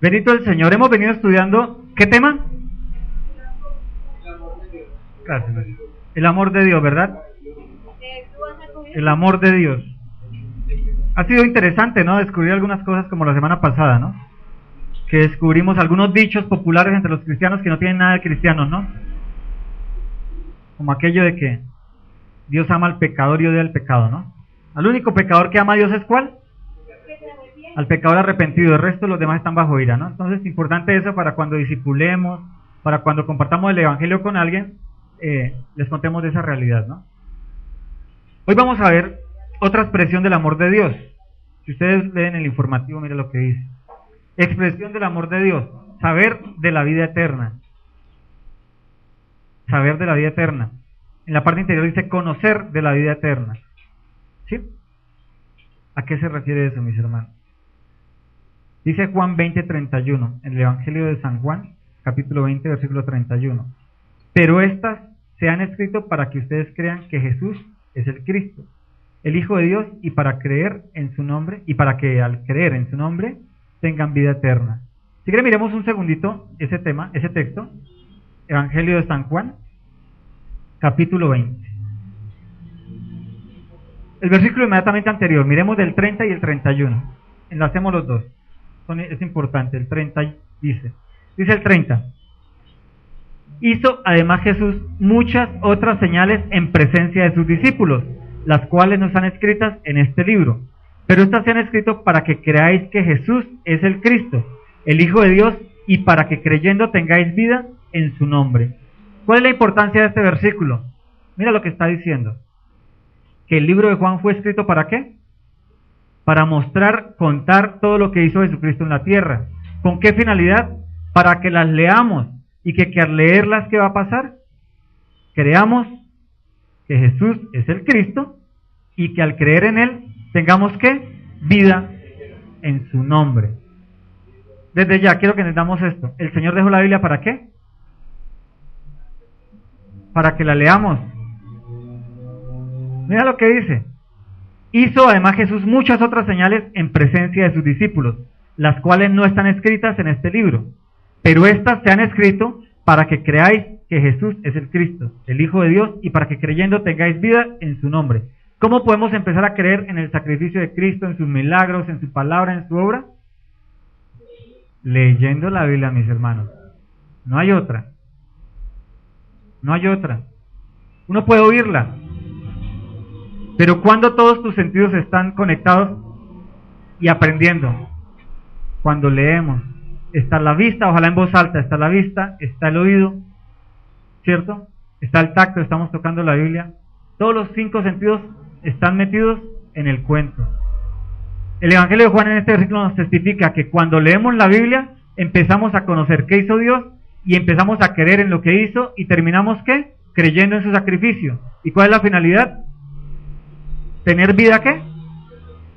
Bendito el Señor. Hemos venido estudiando, ¿qué tema? Gracias. El amor de Dios, ¿verdad? El amor de Dios. Ha sido interesante, ¿no? Descubrir algunas cosas como la semana pasada, ¿no? Que descubrimos algunos dichos populares entre los cristianos que no tienen nada de cristianos, ¿no? Como aquello de que Dios ama al pecador y odia al pecado, ¿no? Al único pecador que ama a Dios es ¿cuál? Al pecador arrepentido. El resto de los demás están bajo ira, ¿no? Entonces es importante eso para cuando discipulemos, para cuando compartamos el evangelio con alguien, les contemos de esa realidad, ¿no? Hoy vamos a ver otra expresión del amor de Dios. Si ustedes leen el informativo, mira lo que dice. Expresión del amor de Dios. Saber de la vida eterna. Saber de la vida eterna. En la parte interior dice conocer de la vida eterna. ¿Sí? ¿A qué se refiere eso, mis hermanos? Dice Juan 20:31, en el Evangelio de San Juan, capítulo 20, versículo 31. Pero estas se han escrito para que ustedes crean que Jesús es el Cristo, el Hijo de Dios, y para creer en su nombre, y para que al creer en su nombre tengan vida eterna. Si quieren, miremos un segundito ese tema, ese texto. Evangelio de San Juan, capítulo 20. El versículo inmediatamente anterior, miremos del 30 y el 31. Enlacemos los dos. Es importante. El 30 dice el 30. Hizo además Jesús muchas otras señales en presencia de sus discípulos, las cuales no están escritas en este libro. Pero estas se han escrito para que creáis que Jesús es el Cristo, el Hijo de Dios, y para que creyendo tengáis vida en su nombre. ¿Cuál es la importancia de este versículo? Mira lo que está diciendo. Que el libro de Juan fue escrito ¿para qué? Para mostrar, contar todo lo que hizo Jesucristo en la tierra. ¿Con qué finalidad? Para que las leamos y que al leerlas, ¿qué va a pasar? Creamos que Jesús es el Cristo y que al creer en Él tengamos ¿qué? Vida en su nombre. Desde ya quiero que entendamos esto. El Señor dejó la Biblia ¿para qué? Para que la leamos. Mira lo que dice. Hizo además Jesús muchas otras señales en presencia de sus discípulos, las cuales no están escritas en este libro, pero estas se han escrito para que creáis que Jesús es el Cristo, el Hijo de Dios, y para que creyendo tengáis vida en su nombre. ¿Cómo podemos empezar a creer en el sacrificio de Cristo, en sus milagros, en su palabra, en su obra? Leyendo la Biblia, mis hermanos. No hay otra. No hay otra. Uno puede oírla, pero cuando todos tus sentidos están conectados y aprendiendo, cuando leemos, está la vista, ojalá en voz alta, está la vista, está el oído, ¿cierto? Está el tacto, estamos tocando la Biblia. Todos los 5 sentidos están metidos en el cuento. El Evangelio de Juan en este versículo nos testifica que cuando leemos la Biblia, empezamos a conocer qué hizo Dios y empezamos a creer en lo que hizo y terminamos ¿qué? Creyendo en su sacrificio. ¿Y cuál es la finalidad? ¿Tener vida qué?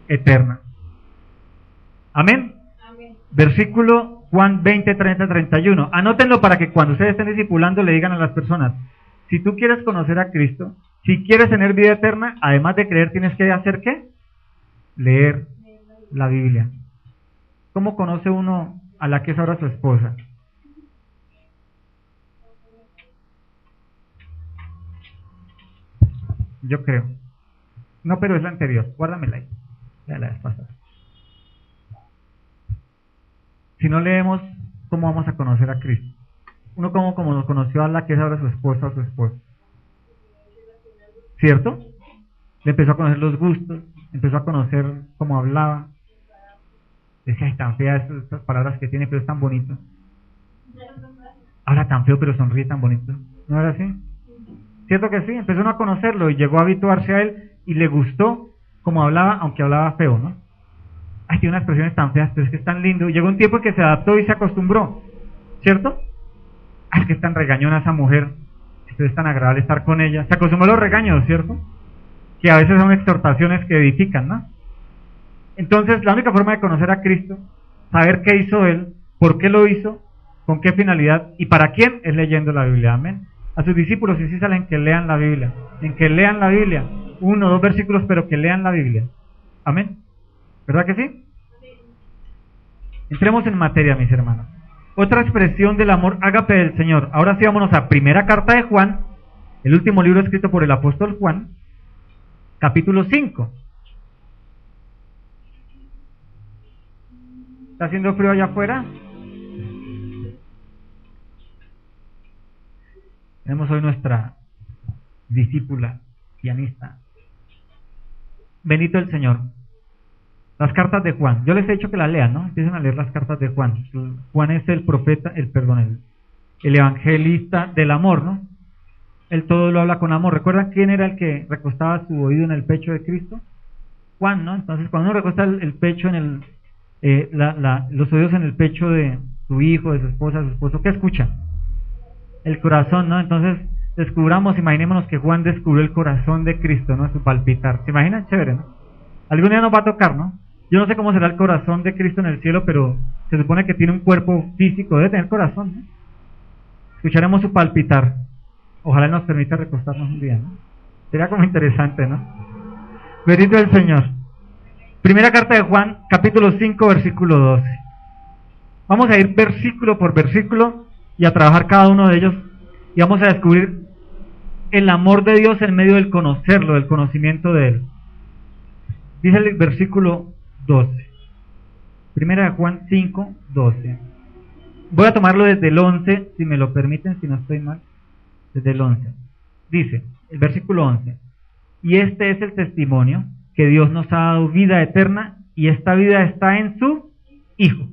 Eterna. Amén. Amén. Versículo Juan 20, 30, 31. Anótenlo para que cuando ustedes estén discipulando le digan a las personas, si tú quieres conocer a Cristo, si quieres tener vida eterna, además de creer, tienes que hacer ¿qué? Leer la Biblia. ¿Cómo conoce uno a la que es ahora su esposa? Yo creo. No, pero es la anterior. Guárdamela ahí. Ya la pasada. Si no leemos, ¿cómo vamos a conocer a Cristo? Uno como nos conoció a la que es ahora su esposa o su esposo. ¿Cierto? Le empezó a conocer los gustos, empezó a conocer cómo hablaba. Decía, ay, tan fea estas palabras que tiene, pero es tan bonito. Habla tan feo, pero sonríe tan bonito. ¿No era así? ¿Cierto que sí? Empezó uno a conocerlo y llegó a habituarse a él y le gustó cómo hablaba, aunque hablaba feo, ¿no? Ay, tiene unas expresiones tan feas, pero es que es tan lindo. Y llegó un tiempo en que se adaptó y se acostumbró, ¿cierto? Ay, es que es tan regañona esa mujer, es tan agradable estar con ella. Se acostumbró a los regaños, ¿cierto? Que a veces son exhortaciones que edifican, ¿no? Entonces, la única forma de conocer a Cristo, saber qué hizo Él, por qué lo hizo, con qué finalidad y para quién, es leyendo la Biblia. Amén. A sus discípulos insístale en que lean la Biblia, en que lean la Biblia, 1 o 2 versículos, pero que lean la Biblia. Amén. ¿Verdad que sí? Entremos en materia, mis hermanos. Otra expresión del amor ágape del Señor. Ahora sí, vámonos a primera carta de Juan, el último libro escrito por el apóstol Juan, capítulo 5. ¿Está haciendo frío allá afuera? Tenemos hoy nuestra discípula, pianista. Bendito el Señor. Las cartas de Juan. Yo les he dicho que las lean, ¿no? Empiecen a leer las cartas de Juan. Juan es el profeta, el evangelista del amor, ¿no? Él todo lo habla con amor. ¿Recuerdan quién era el que recostaba su oído en el pecho de Cristo? Juan, ¿no? Entonces, cuando uno recuesta el pecho en los oídos en el pecho de su hijo, de su esposa, de su esposo, ¿qué escucha? El corazón, ¿no? Entonces, imaginémonos que Juan descubrió el corazón de Cristo, ¿no? Su palpitar. ¿Se imaginan? Chévere, ¿no? Algún día nos va a tocar, ¿no? Yo no sé cómo será el corazón de Cristo en el cielo, pero se supone que tiene un cuerpo físico, debe tener corazón, ¿no? Escucharemos su palpitar. Ojalá nos permita recostarnos un día, ¿no? Sería como interesante, ¿no? Bendito el Señor. Primera carta de Juan, capítulo 5, versículo 12. Vamos a ir versículo por versículo y a trabajar cada uno de ellos y vamos a descubrir el amor de Dios en medio del conocerlo, del conocimiento de Él. Dice el versículo 12. Primera de Juan 5, 12. Voy a tomarlo desde el 11, si me lo permiten, si no estoy mal. Desde el 11. Dice, el versículo 11. Y este es el testimonio, que Dios nos ha dado vida eterna, y esta vida está en su Hijo.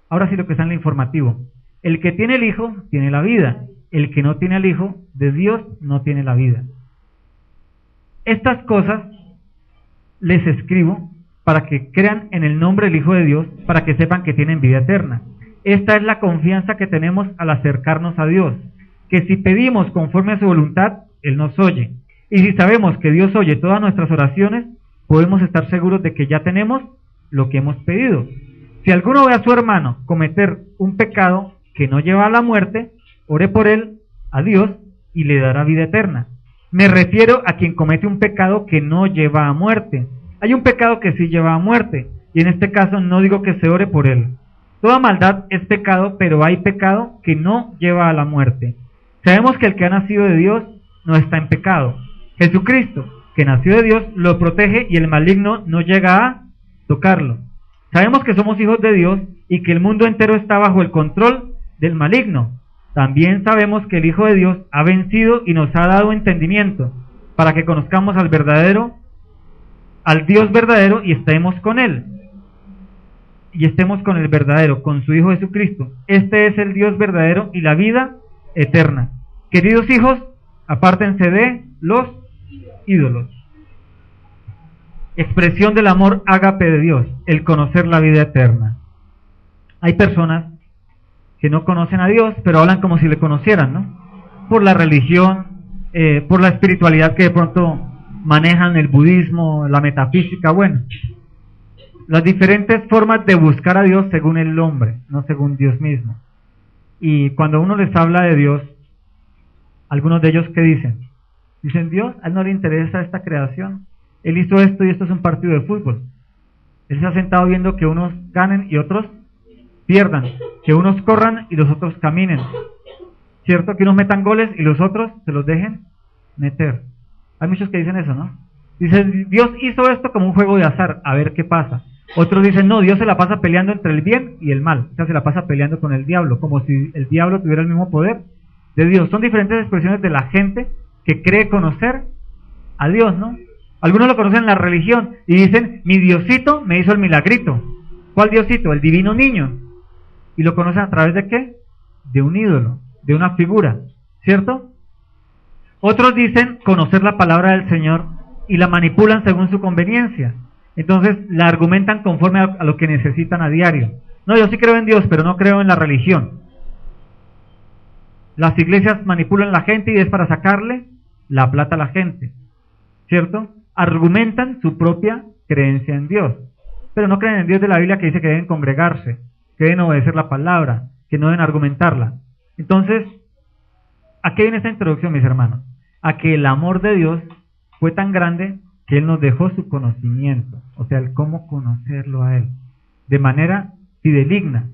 Ahora sí lo que está en el informativo. El que tiene el Hijo, tiene la vida. El que no tiene al Hijo de Dios, no tiene la vida. Estas cosas les escribo para que crean en el nombre del Hijo de Dios, para que sepan que tienen vida eterna. Esta es la confianza que tenemos al acercarnos a Dios, que si pedimos conforme a su voluntad, Él nos oye. Y si sabemos que Dios oye todas nuestras oraciones, podemos estar seguros de que ya tenemos lo que hemos pedido. Si alguno ve a su hermano cometer un pecado que no lleva a la muerte, ore por él a Dios y le dará vida eterna. Me refiero a quien comete un pecado que no lleva a muerte. Hay un pecado que sí lleva a muerte, y en este caso no digo que se ore por él. Toda maldad es pecado, pero hay pecado que no lleva a la muerte. Sabemos que el que ha nacido de Dios no está en pecado. Jesucristo, que nació de Dios, lo protege y el maligno no llega a tocarlo. Sabemos que somos hijos de Dios y que el mundo entero está bajo el control del maligno. También sabemos que el Hijo de Dios ha vencido y nos ha dado entendimiento para que conozcamos al Dios verdadero y estemos con Él. Y estemos con el verdadero, con su Hijo Jesucristo. Este es el Dios verdadero y la vida eterna. Queridos hijos, apártense de los ídolos. Expresión del amor ágape de Dios, el conocer la vida eterna. Hay personas que no conocen a Dios, pero hablan como si le conocieran, ¿no? Por la religión, por la espiritualidad que de pronto manejan, el budismo, la metafísica, bueno. Las diferentes formas de buscar a Dios según el hombre, no según Dios mismo. Y cuando uno les habla de Dios, algunos de ellos, ¿qué dicen? Dicen, Dios, a Él no le interesa esta creación. Él hizo esto y esto es un partido de fútbol. Él se ha sentado viendo que unos ganen y otros pierdan, que unos corran y los otros caminen. ¿Cierto? Que unos metan goles y los otros se los dejen meter. Hay muchos que dicen eso, ¿no? Dicen, Dios hizo esto como un juego de azar, a ver qué pasa. Otros dicen, no, Dios se la pasa peleando entre el bien y el mal. O sea, se la pasa peleando con el diablo, como si el diablo tuviera el mismo poder de Dios. Son diferentes expresiones de la gente que cree conocer a Dios, ¿no? Algunos lo conocen en la religión y dicen, mi Diosito me hizo el milagrito. ¿Cuál Diosito? El divino niño. ¿Y lo conocen a través de qué? De un ídolo, de una figura, ¿cierto? Otros dicen conocer la palabra del Señor y la manipulan según su conveniencia. Entonces la argumentan conforme a lo que necesitan a diario. No, yo sí creo en Dios, pero no creo en la religión. Las iglesias manipulan a la gente y es para sacarle la plata a la gente, ¿cierto? Argumentan su propia creencia en Dios, pero no creen en Dios de la Biblia, que dice que deben congregarse, que deben obedecer la palabra, que no deben argumentarla. Entonces, ¿a qué viene esta introducción, mis hermanos? A que el amor de Dios fue tan grande que Él nos dejó su conocimiento, o sea, el cómo conocerlo a Él, de manera fidedigna,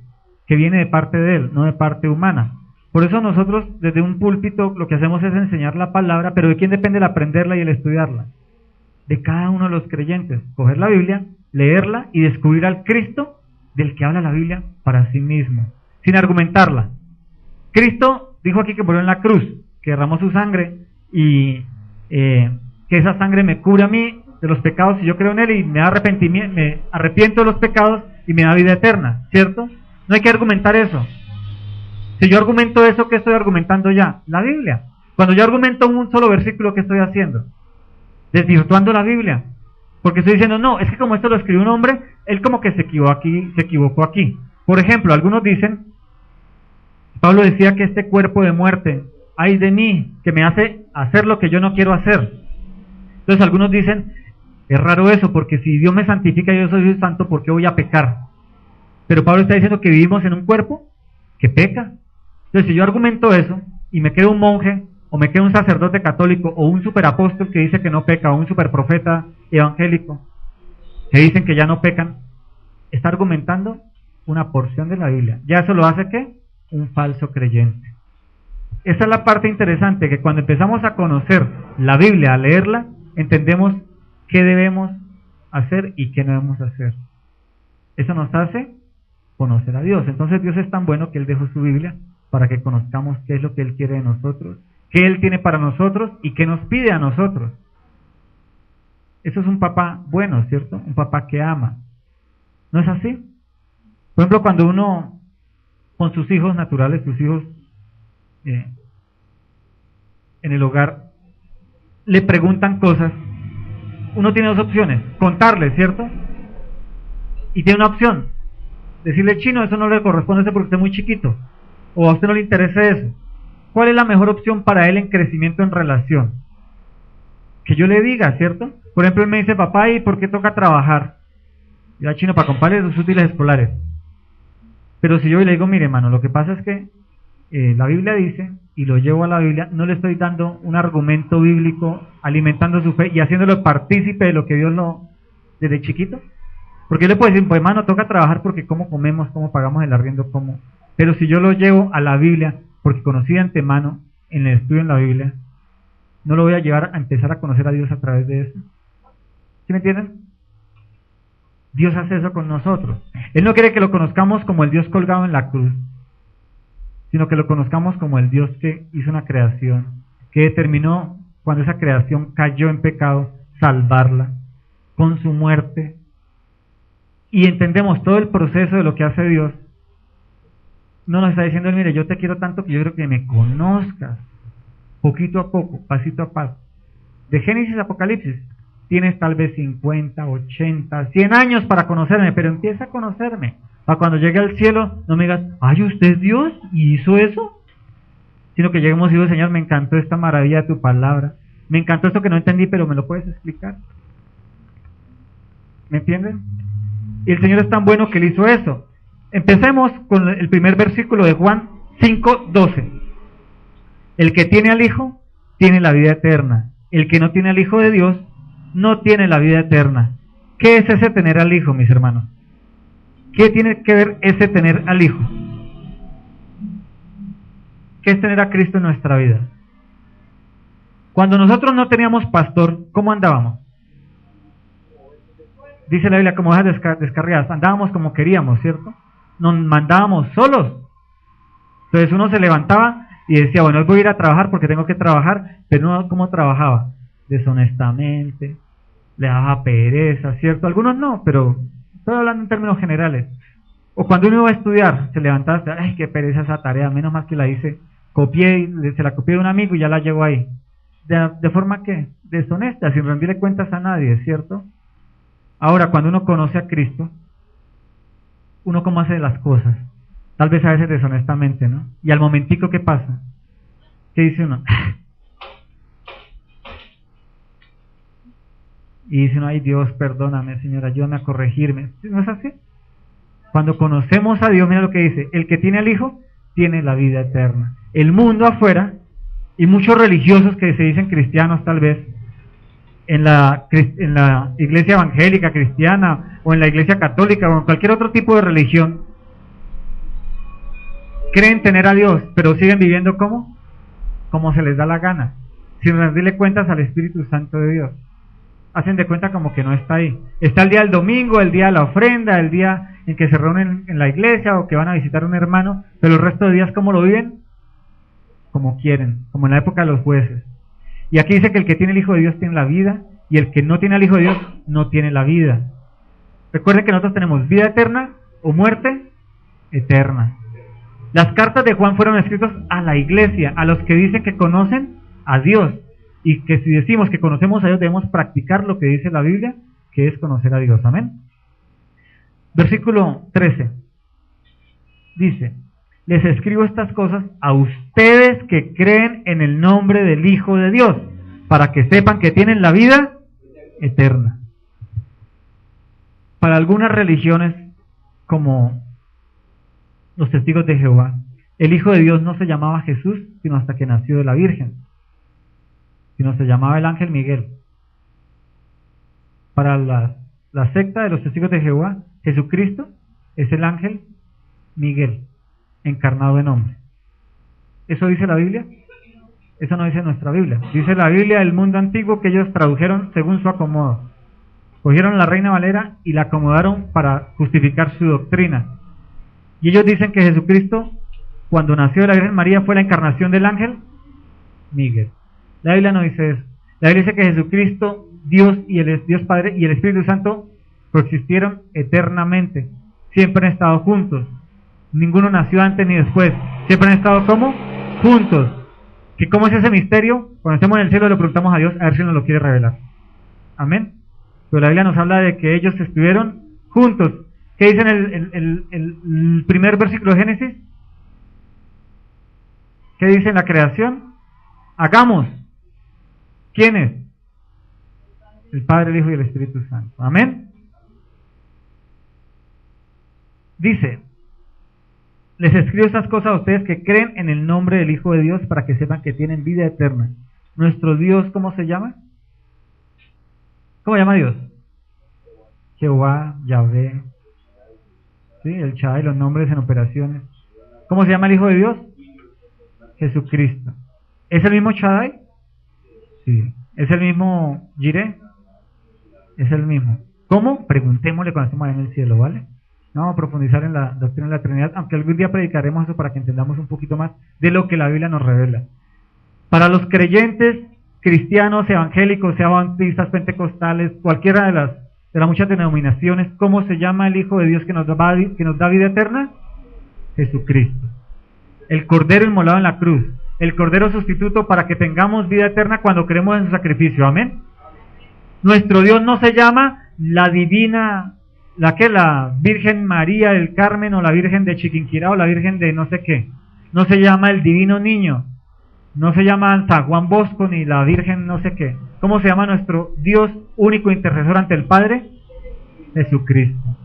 que viene de parte de Él, no de parte humana. Por eso nosotros desde un púlpito lo que hacemos es enseñar la palabra, pero ¿de quién depende el aprenderla y el estudiarla? De cada uno de los creyentes. Coger la Biblia, leerla y descubrir al Cristo del que habla la Biblia para sí mismo, sin argumentarla. Cristo dijo aquí que murió en la cruz, que derramó su sangre y que esa sangre me cura a mí de los pecados si yo creo en Él y me arrepiento de los pecados y me da vida eterna, ¿cierto? No hay que argumentar eso. Si yo argumento eso, ¿qué estoy argumentando ya? La Biblia. Cuando yo argumento un solo versículo, ¿qué estoy haciendo? Desvirtuando la Biblia. Porque estoy diciendo, no, es que como esto lo escribió un hombre, él como que se equivocó aquí. Por ejemplo, algunos dicen, Pablo decía que este cuerpo de muerte, ay de mí, que me hace hacer lo que yo no quiero hacer. Entonces algunos dicen, es raro eso, porque si Dios me santifica y yo soy santo, ¿por qué voy a pecar? Pero Pablo está diciendo que vivimos en un cuerpo que peca. Entonces si yo argumento eso, y me quedo un monje, o me quedo un sacerdote católico, o un superapóstol que dice que no peca, o un superprofeta evangélico, que dicen que ya no pecan, está argumentando una porción de la Biblia. ¿Ya eso lo hace qué? Un falso creyente. Esa es la parte interesante, que cuando empezamos a conocer la Biblia, a leerla, entendemos qué debemos hacer y qué no debemos hacer. Eso nos hace conocer a Dios. Entonces Dios es tan bueno que Él dejó su Biblia para que conozcamos qué es lo que Él quiere de nosotros, qué Él tiene para nosotros y qué nos pide a nosotros. Eso es un papá bueno, ¿cierto? Un papá que ama. ¿No es así? Por ejemplo, cuando uno con sus hijos naturales, sus hijos en el hogar, le preguntan cosas, uno tiene dos opciones, contarles, ¿cierto? Y tiene una opción, decirle, chino, eso no le corresponde a usted porque usted es muy chiquito, o a usted no le interesa eso. ¿Cuál es la mejor opción para él en crecimiento en relación? Que yo le diga, ¿cierto? Por ejemplo, él me dice, papá, ¿y por qué toca trabajar? Ya, chino, para comprarle sus útiles escolares. Pero si yo le digo, mire, hermano, lo que pasa es que la Biblia dice, y lo llevo a la Biblia, no le estoy dando un argumento bíblico, alimentando su fe y haciéndolo partícipe de lo que Dios lo, desde chiquito. Porque él le puede decir, pues hermano, toca trabajar porque cómo comemos, cómo pagamos el arriendo, cómo. Pero si yo lo llevo a la Biblia, porque conocí de antemano en el estudio en la Biblia, no lo voy a llevar a empezar a conocer a Dios a través de eso. ¿Sí me entienden? Dios hace eso con nosotros. Él no quiere que lo conozcamos como el Dios colgado en la cruz, sino que lo conozcamos como el Dios que hizo una creación, que determinó cuando esa creación cayó en pecado, salvarla con su muerte. Y entendemos todo el proceso de lo que hace Dios. No nos está diciendo, mire, yo te quiero tanto que yo quiero que me conozcas, poquito a poco, pasito a paso. De Génesis a Apocalipsis, tienes tal vez 50, 80, 100 años para conocerme, pero empieza a conocerme. Para cuando llegue al cielo, no me digas, ay, ¿usted es Dios y hizo eso? Sino que lleguemos y digo, Señor, me encantó esta maravilla de tu palabra. Me encantó esto que no entendí, pero ¿me lo puedes explicar? ¿Me entienden? Y el Señor es tan bueno que Él hizo eso. Empecemos con el primer versículo de Juan 5:12. El que tiene al Hijo, tiene la vida eterna. El que no tiene al Hijo de Dios, no tiene la vida eterna. ¿Qué es ese tener al Hijo, mis hermanos? ¿Qué tiene que ver ese tener al Hijo? ¿Qué es tener a Cristo en nuestra vida? Cuando nosotros no teníamos pastor, ¿cómo andábamos? Dice la Biblia, como ovejas descarriadas, andábamos como queríamos, ¿cierto? Nos mandábamos solos. Entonces uno se levantaba y decía, bueno, hoy voy a ir a trabajar porque tengo que trabajar, pero no, ¿cómo trabajaba? Deshonestamente, le daba pereza, ¿cierto? Algunos no, pero estoy hablando en términos generales. O cuando uno iba a estudiar, se levantaba, ay, qué pereza esa tarea, menos mal que la hice, se la copié de un amigo y ya la llevo ahí. De forma que, deshonesta, sin rendirle cuentas a nadie, ¿cierto? Ahora, cuando uno conoce a Cristo, uno cómo hace las cosas, tal vez a veces deshonestamente, ¿no? Y al momentico, ¿qué pasa? ¿Qué dice uno? Y dice uno, ay Dios, perdóname, Señor, ayúdame a corregirme. ¿No es así? Cuando conocemos a Dios, mira lo que dice, el que tiene al Hijo, tiene la vida eterna. El mundo afuera, y muchos religiosos que se dicen cristianos tal vez, en la iglesia evangélica cristiana, o en la iglesia católica, o en cualquier otro tipo de religión, creen tener a Dios, pero siguen viviendo como se les da la gana, sin rendirle cuentas al Espíritu Santo de Dios. Hacen de cuenta como que no está ahí. Está el día del domingo, el día de la ofrenda, el día en que se reúnen en la iglesia o que van a visitar a un hermano, pero el resto de días, ¿cómo lo viven? Como quieren, como en la época de los jueces. Y aquí dice que el que tiene el Hijo de Dios tiene la vida, y el que no tiene al Hijo de Dios no tiene la vida. Recuerden que nosotros tenemos vida eterna o muerte eterna. Las cartas de Juan fueron escritas a la iglesia, a los que dicen que conocen a Dios, y que si decimos que conocemos a Dios debemos practicar lo que dice la Biblia, que es conocer a Dios. Amén. Versículo 13 dice: les escribo estas cosas a ustedes que creen en el nombre del Hijo de Dios, para que sepan que tienen la vida eterna. Para algunas religiones, como los testigos de Jehová, el Hijo de Dios no se llamaba Jesús, sino hasta que nació de la Virgen, sino se llamaba el ángel Miguel. Para la secta de los testigos de Jehová, Jesucristo es el ángel Miguel, encarnado en hombre. ¿Eso dice la Biblia? Eso no dice nuestra Biblia. Dice la Biblia del mundo antiguo que ellos tradujeron según su acomodo. Cogieron la Reina Valera y la acomodaron para justificar su doctrina. Y ellos dicen que Jesucristo, cuando nació de la Virgen María, fue la encarnación del ángel Miguel. La Biblia no dice eso. La Biblia dice que Jesucristo, Dios y el Dios Padre y el Espíritu Santo coexistieron eternamente. Siempre han estado juntos. Ninguno nació antes ni después. Siempre han estado ¿cómo? Juntos. ¿Que cómo es ese misterio? Cuando estemos en el cielo le preguntamos a Dios a ver si nos lo quiere revelar. Amén. Pero la Biblia nos habla de que ellos estuvieron juntos. ¿Qué dice en el primer versículo de Génesis? ¿Qué dice en la creación? Hagamos. ¿Quiénes? El Padre, el Hijo y el Espíritu Santo. Amén. Dice: les escribo estas cosas a ustedes que creen en el nombre del Hijo de Dios, para que sepan que tienen vida eterna. Nuestro Dios, ¿cómo se llama? ¿Cómo llama Dios? Jehová, Yahvé. ¿Sí? El Shaddai, los nombres en operaciones. ¿Cómo se llama el Hijo de Dios? Jesucristo. ¿Es el mismo Shaddai? Sí. ¿Es el mismo Jireh? Es el mismo. ¿Cómo? Preguntémosle cuando estemos allá en el cielo, ¿vale? No vamos a profundizar en la doctrina de la Trinidad, aunque algún día predicaremos eso para que entendamos un poquito más de lo que la Biblia nos revela. Para los creyentes, cristianos, evangélicos, sea bautistas, pentecostales, cualquiera de las muchas denominaciones, ¿cómo se llama el Hijo de Dios que nos da vida eterna? Jesucristo. El Cordero inmolado en la cruz. El Cordero sustituto para que tengamos vida eterna cuando creemos en su sacrificio. Amén. Nuestro Dios no se llama la divina, la Virgen María del Carmen, o la Virgen de Chiquinquirá, o la Virgen de no sé qué. No se llama el Divino Niño. No se llama San Juan Bosco ni la Virgen no sé qué. ¿Cómo se llama nuestro Dios único intercesor ante el Padre? Jesucristo.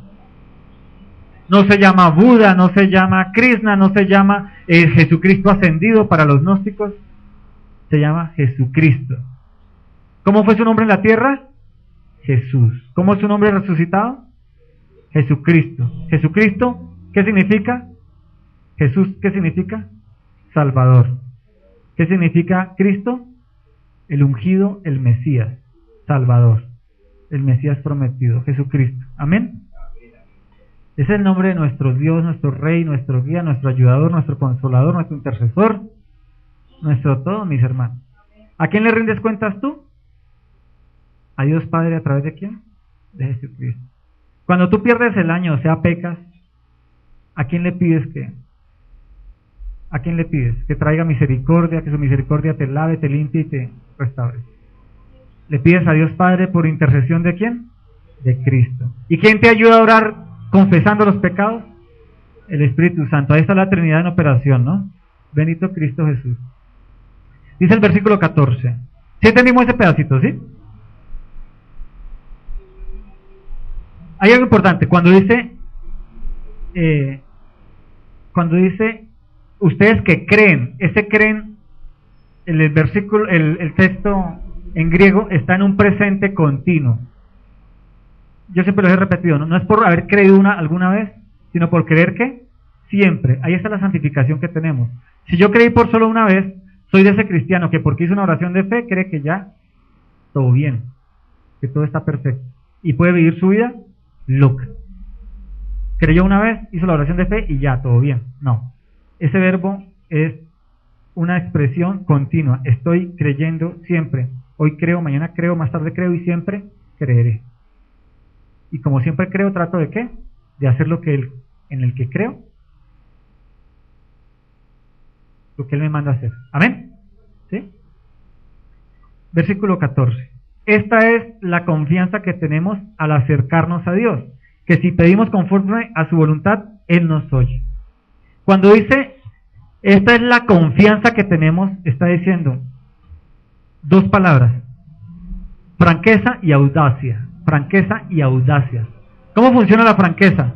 No se llama Buda, no se llama Krishna, no se llama Jesucristo ascendido para los gnósticos. Se llama Jesucristo. ¿Cómo fue su nombre en la tierra? Jesús. ¿Cómo es su nombre resucitado? Jesucristo. Jesucristo, ¿qué significa? Jesús, ¿qué significa? Salvador. ¿Qué significa Cristo? El ungido, el Mesías, Salvador, el Mesías prometido, Jesucristo. Amén. Ese es el nombre de nuestro Dios, nuestro Rey, nuestro guía, nuestro ayudador, nuestro consolador, nuestro intercesor, nuestro todo, mis hermanos. ¿A quién le rindes cuentas tú? ¿A Dios Padre a través de quién? De Jesucristo. Cuando tú pierdes el año, o sea, pecas, ¿a quién le pides que? ¿A quién le pides? Que traiga misericordia, que su misericordia te lave, te limpie y te restaure. ¿Le pides a Dios Padre por intercesión de quién? De Cristo. ¿Y quién te ayuda a orar confesando los pecados? El Espíritu Santo. Ahí está la Trinidad en operación, ¿no? Bendito Cristo Jesús. Dice el versículo 14. ¿Sí entendimos ese pedacito, sí? Hay algo importante. Cuando dice ustedes que creen, ese creen, el versículo, el texto en griego está en un presente continuo. Yo siempre lo he repetido, no es por haber creído alguna vez, sino por creer que siempre. Ahí está la santificación que tenemos. Si yo creí por solo una vez, soy de ese cristiano que porque hizo una oración de fe, cree que ya todo bien, que todo está perfecto. Y puede vivir su vida loca. Creyó una vez, hizo la oración de fe y ya, todo bien. No. Ese verbo es una expresión continua. Estoy creyendo siempre. Hoy creo, mañana creo, más tarde creo y siempre creeré. Y como siempre creo, trato de ¿qué? De hacer lo que en el que creo, lo que Él me manda a hacer. ¿Amén? ¿Sí? Versículo 14. Esta es la confianza que tenemos al acercarnos a Dios, que si pedimos conforme a su voluntad, Él nos oye. Cuando dice, esta es la confianza que tenemos, está diciendo dos palabras: franqueza y audacia. Franqueza y audacia. ¿Cómo funciona la franqueza?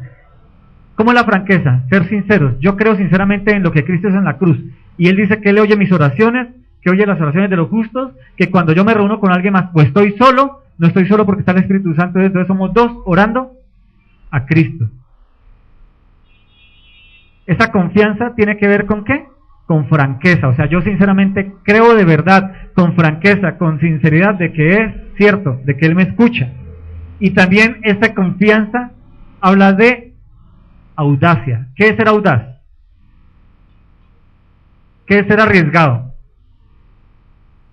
¿Cómo es la franqueza? Ser sinceros. Yo creo sinceramente en lo que Cristo hizo en la cruz. Y Él dice que Él oye mis oraciones, que oye las oraciones de los justos, que cuando yo me reúno con alguien más, pues estoy solo, no estoy solo porque está el Espíritu Santo, entonces somos dos orando a Cristo. Esa confianza tiene que ver con ¿qué? Con franqueza. O sea, yo sinceramente creo de verdad, con franqueza, con sinceridad, de que es cierto, de que Él me escucha. Y también esta confianza habla de audacia. ¿Qué es ser audaz? ¿Qué es ser arriesgado?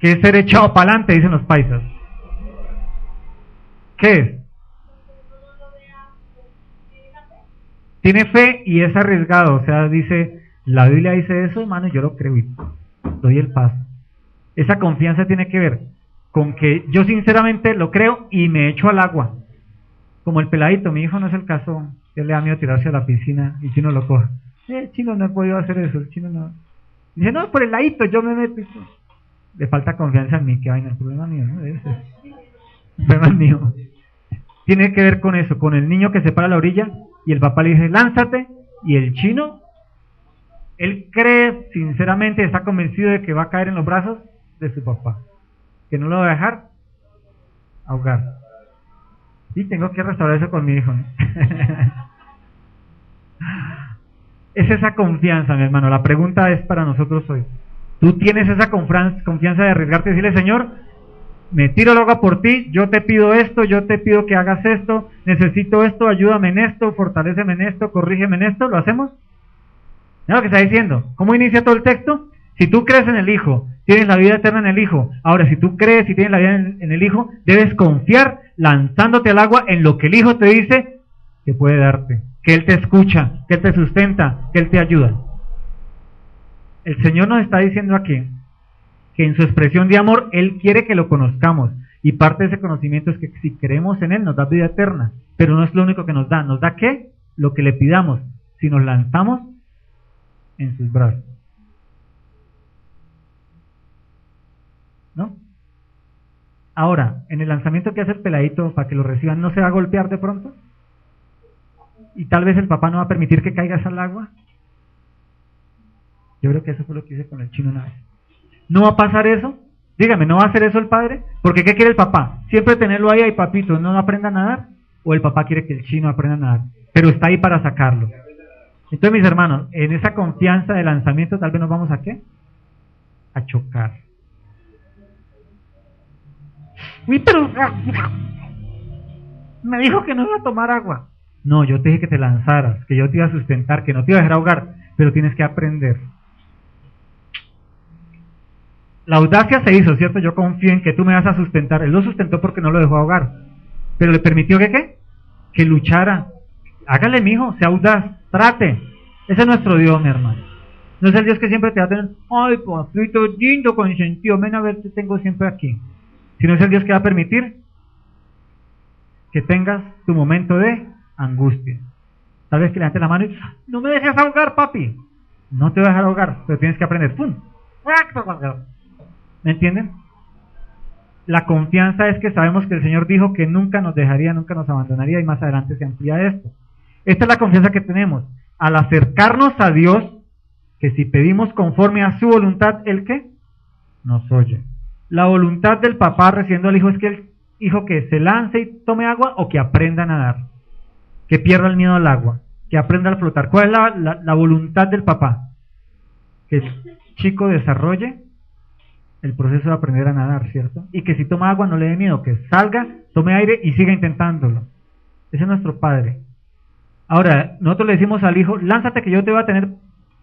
¿Qué es ser echado para adelante? Dicen los paisas. ¿Qué es? Tiene fe y es arriesgado. O sea, dice, la Biblia dice eso, hermano, y yo lo creo y doy el paso. Esa confianza tiene que ver con que yo sinceramente lo creo y me echo al agua. Como el peladito, mi hijo no es el caso, él le da miedo tirarse a la piscina y Chino lo coja. El Chino no ha podido hacer eso, el Chino no. Dice, no, por el ladito yo me meto. Le falta confianza en mí, que vaina, el problema mío, ¿no? El problema es mío. Tiene que ver con eso, con el niño que se para a la orilla y el papá le dice, lánzate, y el Chino, él cree sinceramente, está convencido de que va a caer en los brazos de su papá, que no lo va a dejar ahogar. Y tengo que restaurar eso con mi hijo, ¿no? Es esa confianza, mi hermano. La pregunta es para nosotros hoy. ¿Tú tienes esa confianza de arriesgarte y decirle, Señor, me tiro al agua por ti, yo te pido esto, yo te pido que hagas esto, necesito esto, ayúdame en esto, fortaléceme en esto, corrígeme en esto? ¿Lo hacemos? ¿No lo que está diciendo? ¿Cómo inicia todo el texto? Si tú crees en el Hijo, tienes la vida eterna en el Hijo. Ahora, si tú crees y tienes la vida en el Hijo, debes confiar lanzándote al agua en lo que el Hijo te dice que puede darte, que Él te escucha, que Él te sustenta, que Él te ayuda. El Señor nos está diciendo aquí que en su expresión de amor, Él quiere que lo conozcamos. Y parte de ese conocimiento es que si creemos en Él, nos da vida eterna. Pero no es lo único que nos da. ¿Nos da qué? Lo que le pidamos, si nos lanzamos en sus brazos. ¿No? Ahora, en el lanzamiento que hace el peladito para que lo reciban, ¿no se va a golpear de pronto? Y tal vez el papá no va a permitir que caigas al agua. Yo creo que eso fue lo que hice con el Chino una vez. ¿No va a pasar eso? Dígame, ¿no va a hacer eso el padre? Porque ¿qué quiere el papá? Siempre tenerlo ahí, papito, ¿no aprenda a nadar? ¿O el papá quiere que el Chino aprenda a nadar? Pero está ahí para sacarlo. Entonces, mis hermanos, en esa confianza de lanzamiento, tal vez nos vamos a ¿qué? A chocar. Uy, pero me dijo que no iba a tomar agua. No, yo te dije que te lanzaras, que yo te iba a sustentar, que no te iba a dejar ahogar, pero tienes que aprender. La audacia se hizo, ¿cierto? Yo confío en que tú me vas a sustentar. Él lo sustentó porque no lo dejó ahogar, pero le permitió que ¿qué? Que luchara. Hágale, mijo, sea audaz, trate. Ese es nuestro Dios, mi hermano. No es el Dios que siempre te va a tener, ay, papito lindo, consentido, ven a ver, te tengo siempre aquí. Sino es el Dios que va a permitir que tengas tu momento de angustia. Tal vez que levantes la mano y no me dejes ahogar, papi. No te voy a dejar ahogar, pero tienes que aprender. ¡Pum! ¿Me entienden? La confianza es que sabemos que el Señor dijo que nunca nos dejaría, nunca nos abandonaría, y más adelante se amplía esto. Esta es la confianza que tenemos. Al acercarnos a Dios, que si pedimos conforme a su voluntad, ¿el qué? Nos oye. La voluntad del papá recibiendo al hijo es que el hijo que se lance y tome agua o que aprenda a nadar, que pierda el miedo al agua. que aprenda a flotar. ¿Cuál es la voluntad del papá? Que el chico desarrolle el proceso de aprender a nadar, ¿cierto? Y que si toma agua no le dé miedo, que salga, tome aire y siga intentándolo. Ese es nuestro padre. Ahora, nosotros le decimos al hijo, lánzate que yo te voy a tener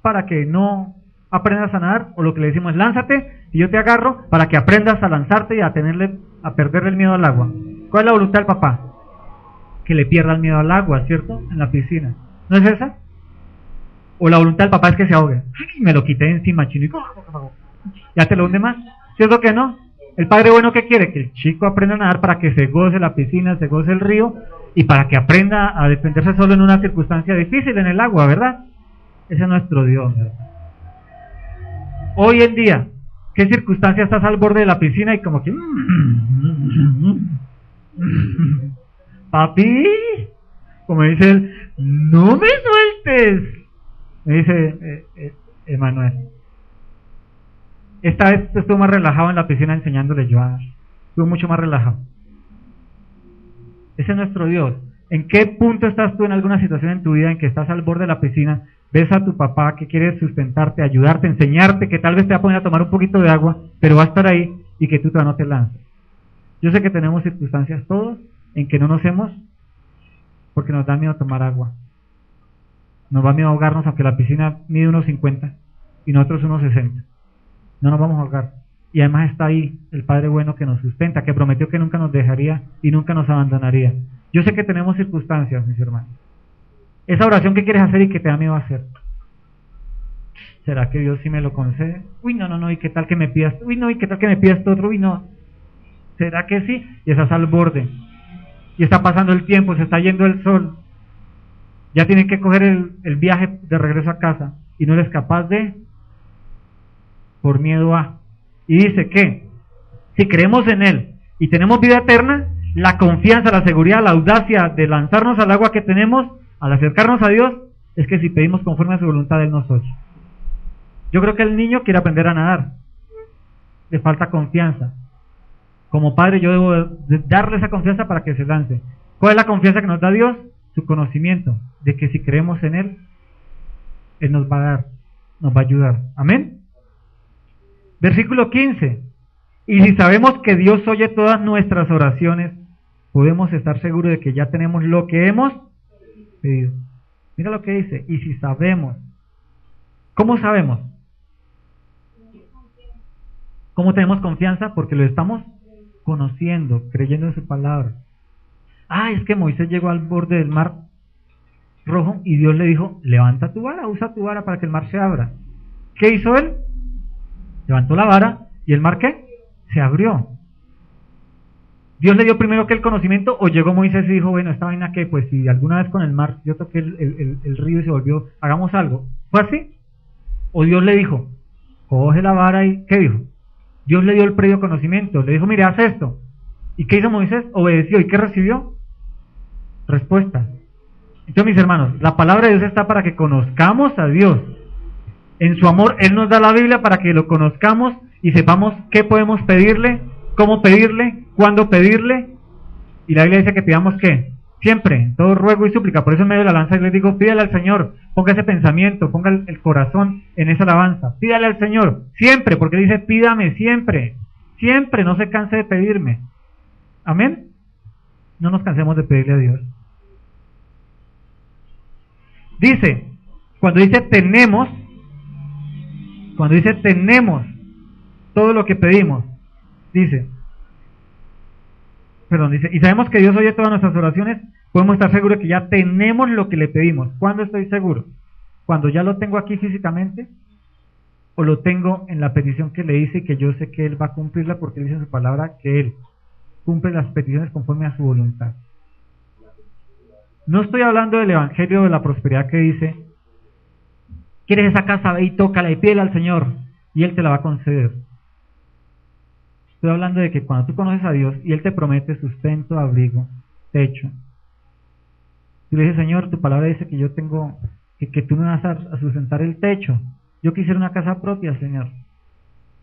para que no aprendas a nadar, o lo que le decimos es, lánzate y yo te agarro para que aprendas a lanzarte y a perderle el miedo al agua. ¿Cuál es la voluntad del papá? Que le pierda el miedo al agua, ¿cierto? En la piscina. ¿No es esa? O la voluntad del papá es que se ahogue. Ay, me lo quité encima, chino, y ya te lo hunde más. ¿Cierto que no? El padre bueno, ¿qué quiere? Que el chico aprenda a nadar para que se goce la piscina, se goce el río, y para que aprenda a defenderse solo en una circunstancia difícil en el agua, ¿verdad? Ese es nuestro Dios, ¿verdad? Hoy en día, ¿qué circunstancia estás al borde de la piscina y como que... papi, como dice él, no me sueltes, me dice Emanuel. Esta vez estuve más relajado en la piscina enseñándole yo a nadar. Estuve mucho más relajado. Ese es nuestro Dios. ¿En qué punto estás tú en alguna situación en tu vida en que estás al borde de la piscina, ves a tu papá que quiere sustentarte, ayudarte, enseñarte, que tal vez te va a poner a tomar un poquito de agua, pero va a estar ahí y que tú todavía no te lanzas? Yo sé que tenemos circunstancias todos en que no nos hemos porque nos da miedo tomar agua. Nos da miedo ahogarnos, aunque la piscina mide 1.50 y nosotros 1.60. No nos vamos a ahogar. Y además está ahí el Padre bueno que nos sustenta, que prometió que nunca nos dejaría y nunca nos abandonaría. Yo sé que tenemos circunstancias, mis hermanos. Esa oración que quieres hacer y que te da miedo hacer, ¿será que Dios sí me lo concede? Uy, no, ¿y qué tal que me pidas? Uy, no, ¿y qué tal que me pidas esto otro? Uy, no. ¿Será que sí? Y estás al borde. Y está pasando el tiempo, se está yendo el sol. Ya tienes que coger el viaje de regreso a casa y no eres capaz de, por miedo a. Y dice que si creemos en Él y tenemos vida eterna, la confianza, la seguridad, la audacia de lanzarnos al agua que tenemos al acercarnos a Dios, es que si pedimos conforme a su voluntad, Él nos oye. Yo creo que el niño quiere aprender a nadar, le falta confianza. Como padre yo debo darle esa confianza para que se lance. ¿Cuál es la confianza que nos da Dios? Su conocimiento de que si creemos en Él, Él nos va a dar, nos va a ayudar. Amén. Versículo 15. Y si sabemos que Dios oye todas nuestras oraciones, podemos estar seguros de que ya tenemos lo que hemos pedido. Mira lo que dice. Y si sabemos. ¿Cómo sabemos? ¿Cómo tenemos confianza? Porque lo estamos conociendo, creyendo en su palabra. Es que Moisés llegó al borde del mar Rojo y Dios le dijo, levanta tu vara, usa tu vara para que el mar se abra. ¿Qué hizo él? Levantó la vara y el mar ¿qué? Se abrió. ¿Dios le dio primero que el conocimiento o llegó Moisés y dijo, bueno, esta vaina que pues si alguna vez con el mar yo toqué el río y se volvió, hagamos algo? ¿Fue así? ¿O Dios le dijo, coge la vara y qué dijo? Dios le dio el previo conocimiento, le dijo, mire, haz esto. ¿Y qué hizo Moisés? Obedeció. ¿Y qué recibió? Respuesta. Entonces, mis hermanos, la palabra de Dios está para que conozcamos a Dios. En su amor, Él nos da la Biblia para que lo conozcamos y sepamos qué podemos pedirle, cómo pedirle, cuándo pedirle. Y la Biblia dice que pidamos ¿qué? Siempre, todo ruego y súplica. Por eso en medio de la alabanza les digo, pídale al Señor, ponga ese pensamiento, ponga el corazón en esa alabanza. Pídale al Señor, siempre, porque dice, pídame siempre, siempre, no se canse de pedirme. Amén. No nos cansemos de pedirle a Dios. Dice, cuando dice tenemos todo lo que pedimos, dice, y sabemos que Dios oye todas nuestras oraciones, podemos estar seguros que ya tenemos lo que le pedimos. ¿Cuándo estoy seguro? ¿Cuando ya lo tengo aquí físicamente? ¿O lo tengo en la petición que le hice y que yo sé que Él va a cumplirla porque dice en su palabra que Él cumple las peticiones conforme a su voluntad? No estoy hablando del evangelio de la prosperidad que dice, ¿quieres esa casa? Ve y tócala y pídele al Señor y Él te la va a conceder. Estoy hablando de que cuando tú conoces a Dios y Él te promete sustento, abrigo, techo, tú le dices, Señor, tu palabra dice que yo tengo, que tú me vas a sustentar el techo. Yo quisiera una casa propia, Señor,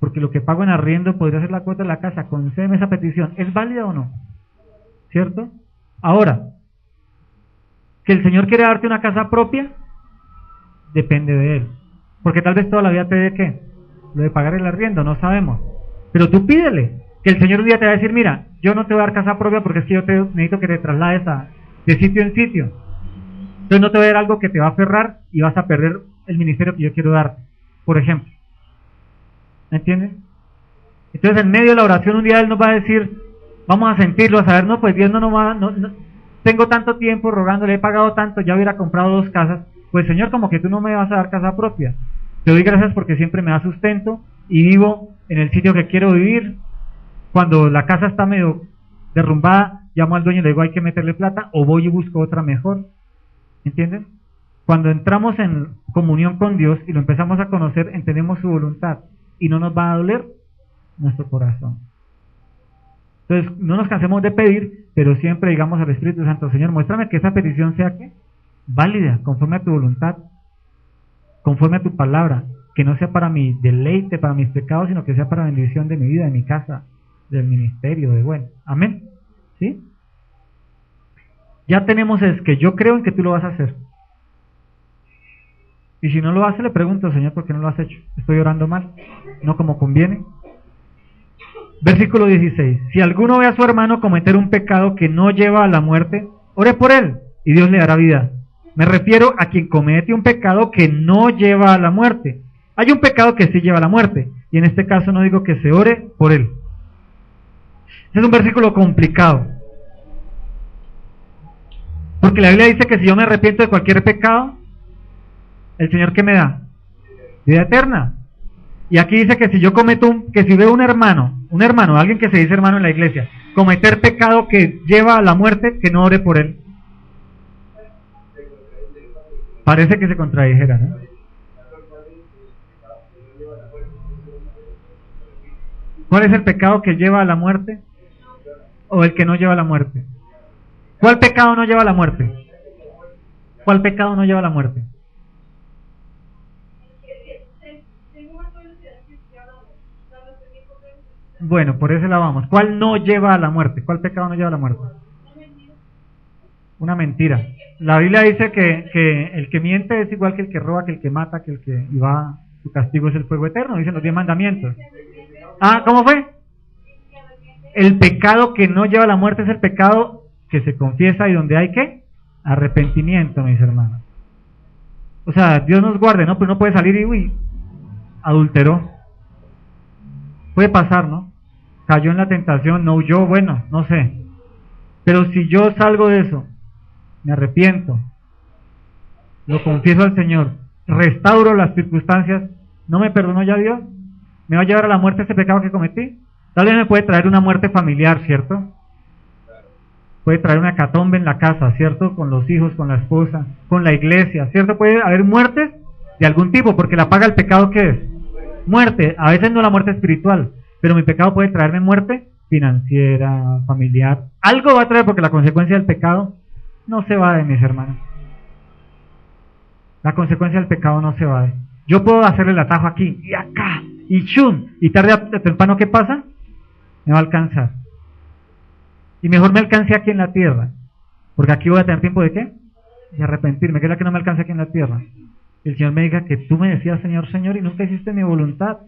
porque lo que pago en arriendo podría ser la cuota de la casa. Concédeme esa petición. ¿Es válida o no? ¿Cierto? Ahora, ¿Que el Señor quiere darte una casa propia? Depende de Él. Porque tal vez toda la vida te dé ¿qué? Lo de pagar el arriendo, no sabemos. Pero tú pídele, que el Señor un día te va a decir, mira, yo no te voy a dar casa propia porque es que yo necesito que te traslades de sitio en sitio. Entonces no te voy a dar algo que te va a aferrar y vas a perder el ministerio que yo quiero darte, por ejemplo. ¿Me entiendes? Entonces en medio de la oración un día Él nos va a decir, vamos a sentirlo, a saber, no, pues Dios no va, no, tengo tanto tiempo rogándole, he pagado tanto, ya hubiera comprado 2 casas, pues Señor, como que tú no me vas a dar casa propia. Te doy gracias porque siempre me da sustento y vivo en el sitio que quiero vivir. Cuando la casa está medio derrumbada, llamo al dueño y le digo hay que meterle plata o voy y busco otra mejor. ¿Entienden? Cuando entramos en comunión con Dios y lo empezamos a conocer, entendemos su voluntad y no nos va a doler nuestro corazón. Entonces, no nos cansemos de pedir, pero siempre digamos al Espíritu Santo, Señor, muéstrame que esa petición sea ¿qué? Válida, conforme a tu voluntad, conforme a tu palabra, que no sea para mi deleite, para mis pecados, sino que sea para bendición de mi vida, de mi casa, del ministerio, de bueno. Amén. ¿Sí? Ya tenemos es que yo creo en que tú lo vas a hacer. Y si no lo hace, le pregunto, Señor, ¿por qué no lo has hecho? Estoy orando mal, no como conviene. Versículo 16. Si alguno ve a su hermano cometer un pecado que no lleva a la muerte, ore por él y Dios le dará vida. Me refiero a quien comete un pecado que no lleva a la muerte. Hay un pecado que sí lleva a la muerte, y en este caso no digo que se ore por él. Este es un versículo complicado, porque la Biblia dice que si yo me arrepiento de cualquier pecado, ¿el Señor qué me da? Vida eterna. Y aquí dice que si yo cometo que si veo un hermano, alguien que se dice hermano en la iglesia, cometer pecado que lleva a la muerte, que no ore por él. Parece que se contradijera, ¿no? ¿Cuál es el pecado que lleva a la muerte? ¿O el que no lleva a la muerte? ¿Cuál pecado no lleva a la muerte? ¿Cuál pecado no lleva a la muerte? Bueno, por eso la vamos. ¿Cuál no lleva a la muerte? ¿Cuál pecado no lleva a la muerte? Una mentira. La Biblia dice que el que miente es igual que el que roba, que el que mata, que el que va, su castigo es el fuego eterno, dicen los 10 mandamientos. Ah, ¿cómo fue? El pecado que no lleva a la muerte es el pecado que se confiesa y donde hay ¿qué? Arrepentimiento, mis hermanos. O sea, Dios nos guarde, ¿no? Pues no puede salir y, uy, adulteró. Puede pasar, ¿no? Cayó en la tentación, no huyó, bueno, no sé. Pero si yo salgo de eso, me arrepiento, lo confieso al Señor, restauro las circunstancias, ¿no me perdonó ya Dios? ¿Me va a llevar a la muerte ese pecado que cometí? Tal vez me puede traer una muerte familiar, ¿cierto? Puede traer una hecatombe en la casa, ¿cierto? Con los hijos, con la esposa, con la iglesia, ¿cierto? Puede haber muertes de algún tipo, porque la paga el pecado, ¿qué es? Muerte. A veces no la muerte espiritual, pero mi pecado puede traerme muerte financiera, familiar. Algo va a traer, porque la consecuencia del pecado no se va de mis hermanos. La consecuencia del pecado no se va de. Yo puedo hacerle el atajo aquí y acá y chum, y tarde o temprano, ¿qué pasa? Me va a alcanzar. Y mejor me alcance aquí en la tierra, porque aquí voy a tener tiempo de ¿qué? De arrepentirme, que es la que no me alcance aquí en la tierra. El Señor me diga que tú me decías Señor, Señor, y nunca hiciste mi voluntad.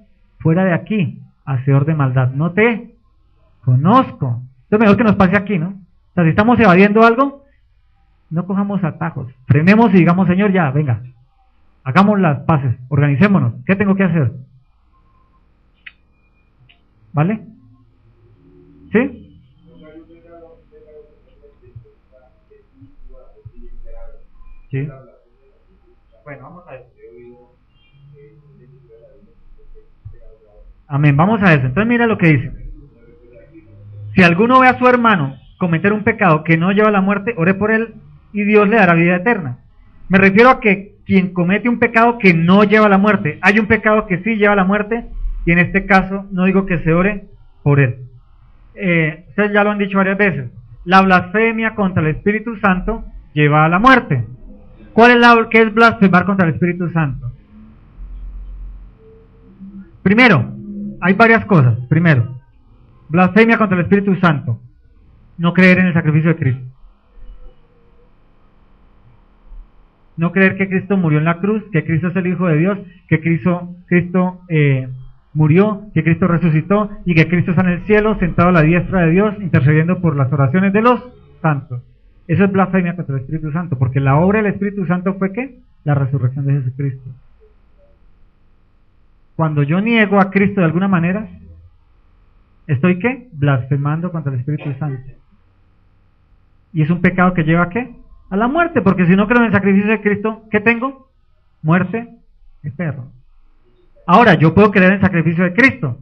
Fuera de aquí, hacedor de maldad. No te conozco. Entonces mejor que nos pase aquí, ¿no? O sea, si estamos evadiendo algo, no cojamos atajos. Frenemos y digamos, Señor, ya, venga. Hagamos las paces, organicémonos. ¿Qué tengo que hacer? ¿Vale? ¿Sí? Sí. Bueno, vamos a eso. Amén, vamos a eso. Entonces mira lo que dice. Si alguno ve a su hermano cometer un pecado que no lleva a la muerte, ore por él y Dios le dará vida eterna. Me refiero a que quien comete un pecado que no lleva a la muerte, hay un pecado que sí lleva a la muerte, y en este caso no digo que se ore por él. Ustedes ya lo han dicho varias veces. La blasfemia contra el Espíritu Santo lleva a la muerte. ¿Qué es blasfemar contra el Espíritu Santo? Primero, hay varias cosas. Primero, blasfemia contra el Espíritu Santo, no creer en el sacrificio de Cristo. No creer que Cristo murió en la cruz, que Cristo es el Hijo de Dios, que Cristo murió, que Cristo resucitó y que Cristo está en el cielo, sentado a la diestra de Dios, intercediendo por las oraciones de los santos. Eso es blasfemia contra el Espíritu Santo, porque la obra del Espíritu Santo fue ¿qué? La resurrección de Jesucristo. Cuando yo niego a Cristo de alguna manera, ¿estoy qué? Blasfemando contra el Espíritu Santo. Y es un pecado que lleva ¿a qué? A la muerte, porque si no creo en el sacrificio de Cristo, ¿qué tengo? Muerte eterna. Ahora, yo puedo creer en el sacrificio de Cristo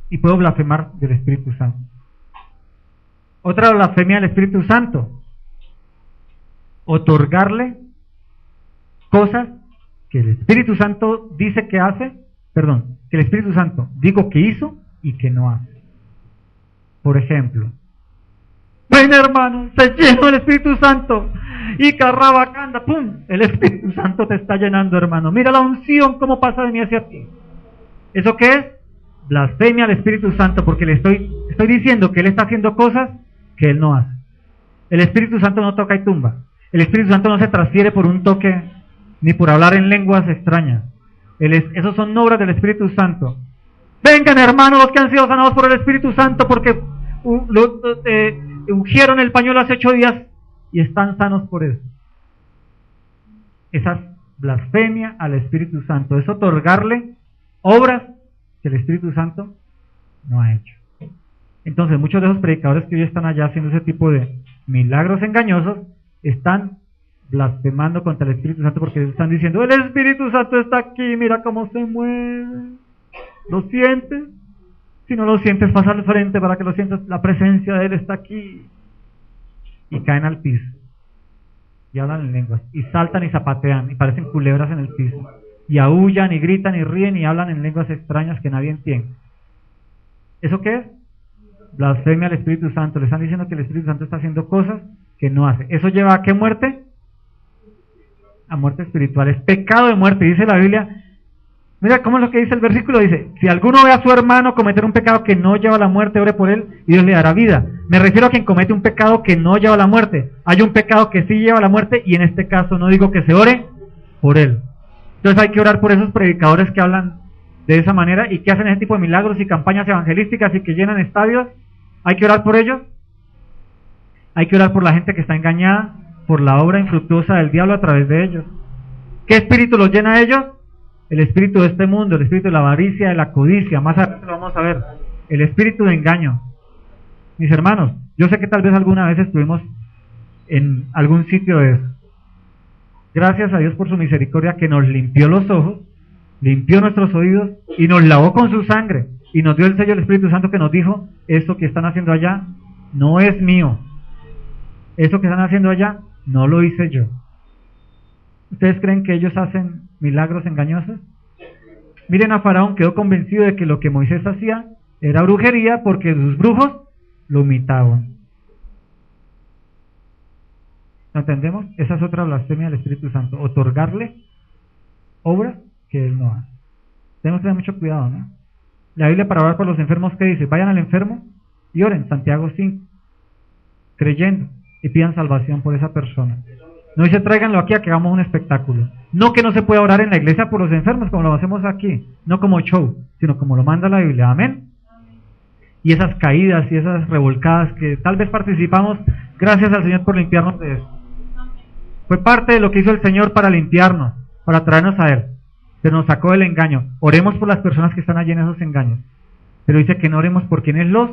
y puedo blasfemar del Espíritu Santo. Otra blasfemia del Espíritu Santo: otorgarle cosas que el Espíritu Santo dice que hace, que el Espíritu Santo digo que hizo y que no hace. Por ejemplo, ven hermano, se llenó el Espíritu Santo y carrabacanda, ¡pum! El Espíritu Santo te está llenando, hermano. Mira la unción cómo pasa de mí hacia ti. ¿Eso qué es? Blasfemia al Espíritu Santo, porque le estoy diciendo que Él está haciendo cosas que Él no hace. El Espíritu Santo no toca y tumba. El Espíritu Santo no se transfiere por un toque ni por hablar en lenguas extrañas. Esos son obras del Espíritu Santo. Vengan hermanos los que han sido sanados por el Espíritu Santo, porque ungieron el pañuelo hace 8 días y están sanos por eso. Esa es blasfemia al Espíritu Santo. Es otorgarle obras que el Espíritu Santo no ha hecho. Entonces muchos de esos predicadores que hoy están allá haciendo ese tipo de milagros engañosos están blasfemando contra el Espíritu Santo, porque están diciendo: el Espíritu Santo está aquí, mira cómo se mueve. ¿Lo sientes? Si no lo sientes, pasa al frente para que lo sientas. La presencia de Él está aquí. Y caen al piso y hablan en lenguas y saltan y zapatean y parecen culebras en el piso y aúllan y gritan y ríen y hablan en lenguas extrañas que nadie entiende. ¿Eso qué es? Blasfemia al Espíritu Santo. Le están diciendo que el Espíritu Santo está haciendo cosas que no hace. ¿Eso lleva a qué muerte? A muerte espiritual. Es pecado de muerte. Dice la Biblia, mira cómo es lo que dice el versículo. Dice: si alguno ve a su hermano cometer un pecado que no lleva a la muerte, ore por él y Dios le dará vida. Me refiero a quien comete un pecado que no lleva a la muerte. Hay un pecado que sí lleva a la muerte, y en este caso no digo que se ore por él. Entonces hay que orar por esos predicadores que hablan de esa manera y que hacen ese tipo de milagros y campañas evangelísticas y que llenan estadios. Hay que orar por ellos. Hay que orar por la gente que está engañada por la obra infructuosa del diablo a través de ellos. ¿Qué espíritu los llena a ellos? El espíritu de este mundo, el espíritu de la avaricia, de la codicia. Más adelante lo vamos a ver. El espíritu de engaño. Mis hermanos, yo sé que tal vez alguna vez estuvimos en algún sitio de eso. Gracias a Dios por su misericordia, que nos limpió los ojos, limpió nuestros oídos y nos lavó con su sangre y nos dio el sello del Espíritu Santo, que nos dijo: esto que están haciendo allá no es mío. Eso que están haciendo allá no lo hice yo. ¿Ustedes creen que ellos hacen milagros engañosos? Miren a Faraón, quedó convencido de que lo que Moisés hacía era brujería porque sus brujos lo imitaban. ¿Lo entendemos? Esa es otra blasfemia del Espíritu Santo: otorgarle obras que Él no hace. Tenemos que tener mucho cuidado, ¿no? La Biblia, para orar por los enfermos, ¿qué dice? Vayan al enfermo y oren, Santiago 5, creyendo, y pidan salvación por esa persona. No dice tráiganlo aquí a que hagamos un espectáculo. No que no se pueda orar en la iglesia por los enfermos como lo hacemos aquí, no como show, sino como lo manda la Biblia. Amén. Y esas caídas y esas revolcadas que tal vez participamos, gracias al Señor por limpiarnos de eso. Fue parte de lo que hizo el Señor para limpiarnos, para traernos a Él. Pero nos sacó del engaño. Oremos por las personas que están allí en esos engaños. Pero dice que no oremos por quienes los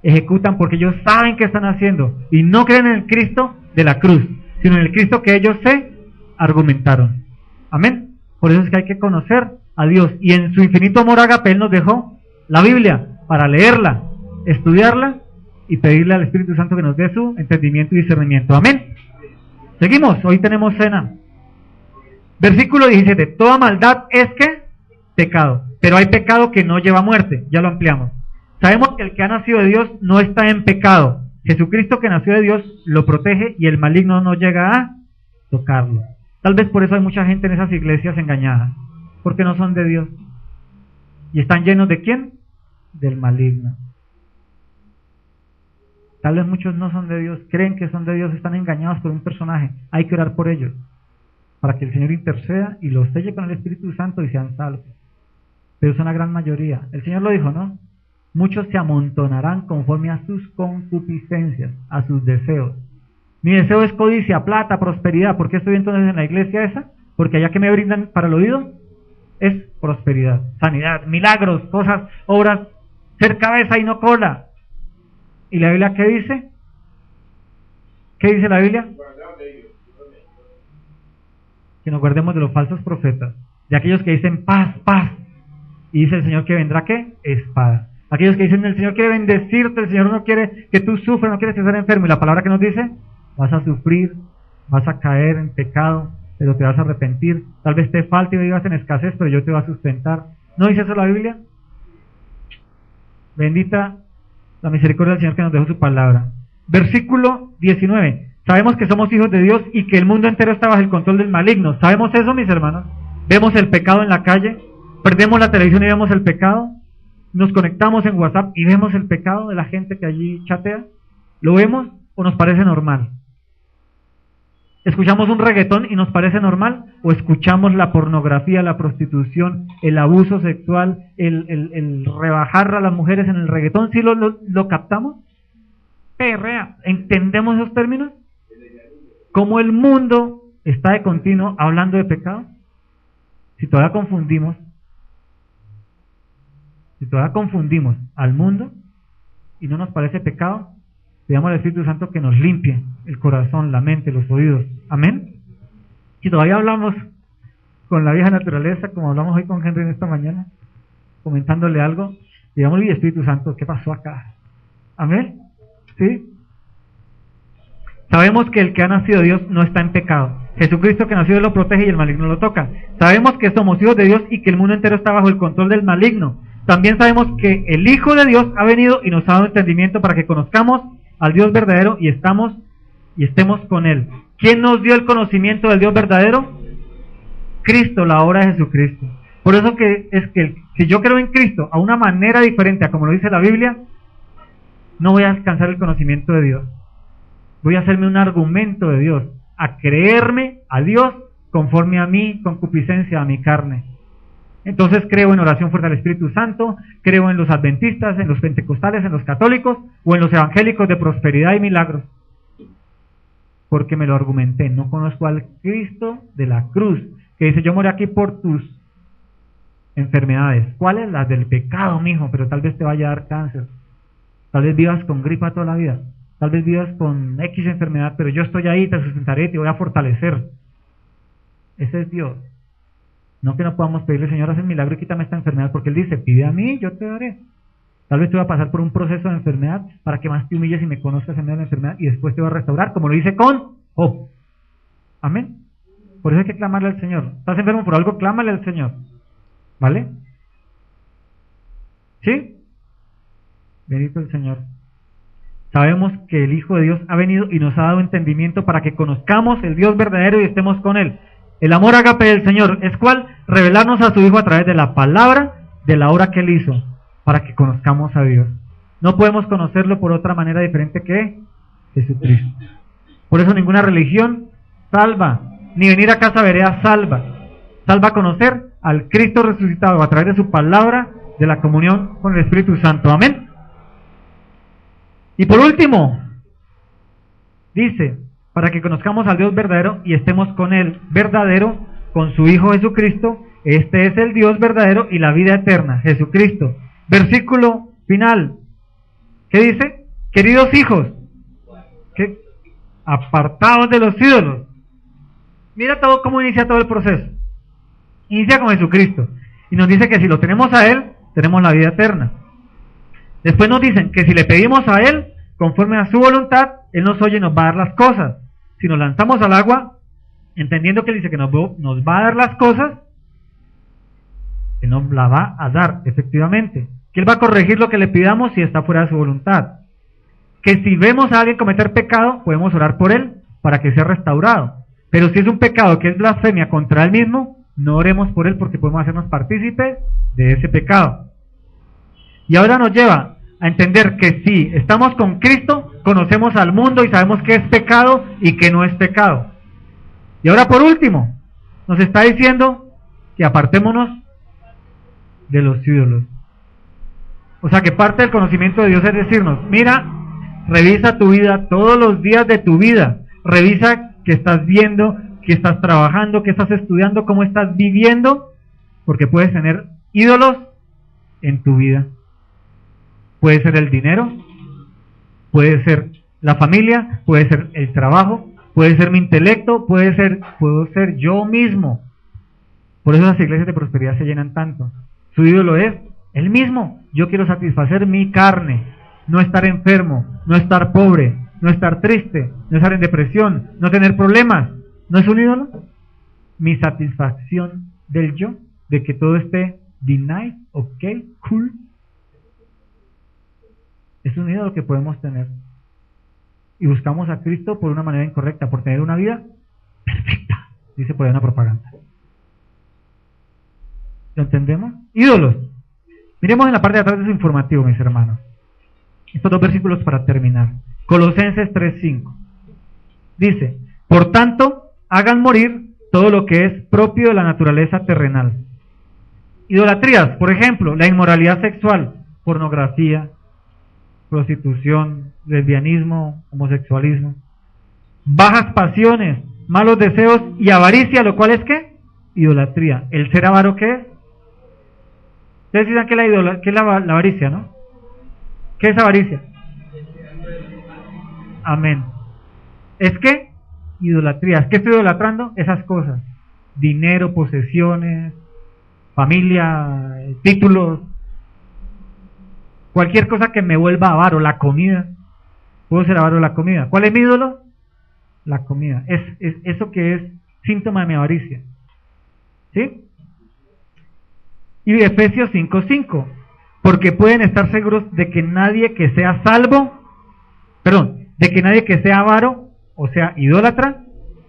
ejecutan, porque ellos saben qué están haciendo y no creen en el Cristo de la cruz, sino en el Cristo que ellos se argumentaron. Amén. Por eso es que hay que conocer a Dios, y en su infinito amor ágape Él nos dejó la Biblia para leerla, estudiarla y pedirle al Espíritu Santo que nos dé su entendimiento y discernimiento. Amén. Seguimos, hoy tenemos cena. Versículo 17: toda maldad es que pecado, pero hay pecado que no lleva a muerte. Ya lo ampliamos. Sabemos que el que ha nacido de Dios no está en pecado. Jesucristo, que nació de Dios, lo protege y el maligno no llega a tocarlo. Tal vez por eso hay mucha gente en esas iglesias engañada, porque no son de Dios. ¿Y están llenos de quién? Del maligno. Tal vez muchos no son de Dios, creen que son de Dios, están engañados por un personaje. Hay que orar por ellos. para que el Señor interceda y los selle con el Espíritu Santo y sean salvos. Pero es una gran mayoría. El Señor lo dijo, ¿no? Muchos se amontonarán conforme a sus concupiscencias, a sus deseos. Mi deseo es codicia, plata, prosperidad. ¿Por qué estoy entonces en la iglesia esa? Porque allá que me brindan para el oído es prosperidad, sanidad, milagros, cosas, obras, ser cabeza y no cola. ¿Y la Biblia qué dice? ¿Qué dice la Biblia? Que nos guardemos de los falsos profetas, de aquellos que dicen paz, paz, y dice el Señor que vendrá ¿qué? Espada. Aquellos que dicen el Señor quiere bendecirte, el Señor no quiere que tú sufras, no quiere que estés enfermo, y la palabra que nos dice, vas a sufrir, vas a caer en pecado, pero te vas a arrepentir, tal vez te falte y vivas en escasez, pero yo te voy a sustentar. ¿No dice eso la Biblia? Bendita la misericordia del Señor que nos dejó su palabra. Versículo 19. Sabemos que somos hijos de Dios y que el mundo entero está bajo el control del maligno. ¿Sabemos eso, mis hermanos? Vemos el pecado en la calle, prendemos la televisión y vemos el pecado, nos conectamos en WhatsApp y vemos el pecado de la gente que allí chatea. ¿Lo vemos o nos parece normal? ¿Escuchamos un reggaetón y nos parece normal? ¿O escuchamos la pornografía, la prostitución, el abuso sexual, el rebajar a las mujeres en el reggaetón? ¿Sí lo captamos? Perrea, ¿entendemos esos términos? ¿Cómo el mundo está de continuo hablando de pecado? Si todavía confundimos al mundo y no nos parece pecado, pidamos al Espíritu Santo que nos limpie el corazón, la mente, los oídos. Amén. Si todavía hablamos con la vieja naturaleza, como hablamos hoy con Henry en esta mañana, comentándole algo, digámosle, Espíritu Santo, ¿qué pasó acá? Amén. ¿Sí? Sabemos que el que ha nacido de Dios no está en pecado. Jesucristo que nació lo protege y el maligno lo toca. Sabemos que somos hijos de Dios y que el mundo entero está bajo el control del maligno. También sabemos que el Hijo de Dios ha venido y nos ha dado entendimiento para que conozcamos al Dios verdadero y estemos con Él. ¿Quién nos dio el conocimiento del Dios verdadero? Cristo, la obra de Jesucristo. Por eso si yo creo en Cristo a una manera diferente a como lo dice la Biblia, no voy a alcanzar el conocimiento de Dios. Voy a hacerme un argumento de Dios, a creerme a Dios conforme a mi concupiscencia, a mi carne. Entonces creo en oración fuerte al Espíritu Santo, creo en los adventistas, en los pentecostales, en los católicos o en los evangélicos de prosperidad y milagros. Porque me lo argumenté, no conozco al Cristo de la cruz, que dice yo morí aquí por tus enfermedades. ¿Cuáles? Las del pecado, mijo, pero tal vez te vaya a dar cáncer. Tal vez vivas con gripa toda la vida. Tal vez vivas con X enfermedad, pero yo estoy ahí, te sustentaré, te voy a fortalecer. Ese es Dios. No que no podamos pedirle, Señor, haz el milagro y quítame esta enfermedad, porque Él dice, pide a mí, yo te daré. Tal vez te voy a pasar por un proceso de enfermedad para que más te humilles y me conozcas en medio de la enfermedad y después te voy a restaurar, como lo dice con Job. Amén. Por eso hay que clamarle al Señor. ¿Estás enfermo por algo? Clámale al Señor. ¿Vale? ¿Sí? Bendito el Señor. Sabemos que el Hijo de Dios ha venido y nos ha dado entendimiento para que conozcamos el Dios verdadero y estemos con Él. El amor ágape del Señor es ¿cuál? Revelarnos a su Hijo a través de la palabra, de la obra que Él hizo, para que conozcamos a Dios. No podemos conocerlo por otra manera diferente que Jesucristo. Por eso ninguna religión salva, ni venir a casa verea salva. Salva a conocer al Cristo resucitado a través de su palabra, de la comunión con el Espíritu Santo. Amén. Y por último, dice, para que conozcamos al Dios verdadero y estemos con Él verdadero, con su Hijo Jesucristo. Este es el Dios verdadero y la vida eterna, Jesucristo. Versículo final. ¿Qué dice? Queridos hijos, que apartados de los ídolos. Mira todo cómo inicia todo el proceso. Inicia con Jesucristo y nos dice que si lo tenemos a Él, tenemos la vida eterna. Después nos dicen que si le pedimos a Él, conforme a su voluntad, Él nos oye y nos va a dar las cosas. Si nos lanzamos al agua, entendiendo que Él dice que nos va a dar las cosas, Él nos la va a dar, efectivamente. Que Él va a corregir lo que le pidamos si está fuera de su voluntad. Que si vemos a alguien cometer pecado, podemos orar por él para que sea restaurado. Pero si es un pecado que es blasfemia contra Él mismo, no oremos por él porque podemos hacernos partícipes de ese pecado. Y ahora nos lleva a entender que si estamos con Cristo, conocemos al mundo y sabemos qué es pecado y qué no es pecado. Y ahora por último, Nos está diciendo que apartémonos de los ídolos. O sea que parte del conocimiento de Dios es decirnos, mira, revisa tu vida todos los días de tu vida, revisa qué estás viendo, qué estás trabajando, qué estás estudiando, cómo estás viviendo, porque puedes tener ídolos en tu vida. Puede ser el dinero, puede ser la familia, puede ser el trabajo, puede ser mi intelecto, puedo ser yo mismo. Por eso las iglesias de prosperidad se llenan tanto. Su ídolo es el mismo. Yo quiero satisfacer mi carne, no estar enfermo, no estar pobre, no estar triste, no estar en depresión, no tener problemas. ¿No es un ídolo? Mi satisfacción del yo, de que todo esté nice, ok, cool. Es un ídolo que podemos tener. Y buscamos a Cristo por una manera incorrecta, por tener una vida perfecta, dice por ahí una propaganda. ¿Lo entendemos? Ídolos. Miremos en la parte de atrás de su informativo, mis hermanos. Estos 2 versículos para terminar. Colosenses 3:5. Dice, por tanto, hagan morir todo lo que es propio de la naturaleza terrenal. Idolatrías, por ejemplo, la inmoralidad sexual, pornografía, prostitución, lesbianismo, homosexualismo, bajas pasiones, malos deseos y avaricia, lo cual es ¿qué? Idolatría. ¿El ser avaro qué es? Ustedes dicen que es la avaricia, ¿no? ¿Qué es avaricia? Amén. ¿Es qué? Idolatría. ¿Qué estoy idolatrando? Esas cosas. Dinero, posesiones, familia, títulos, cualquier cosa que me vuelva avaro. La comida. Puedo ser avaro de la comida. ¿Cuál es mi ídolo? La comida. Es eso que es síntoma de mi avaricia. ¿Sí? Y Efesios 5:5, porque pueden estar seguros de que nadie que sea de que nadie que sea avaro, o sea, idólatra,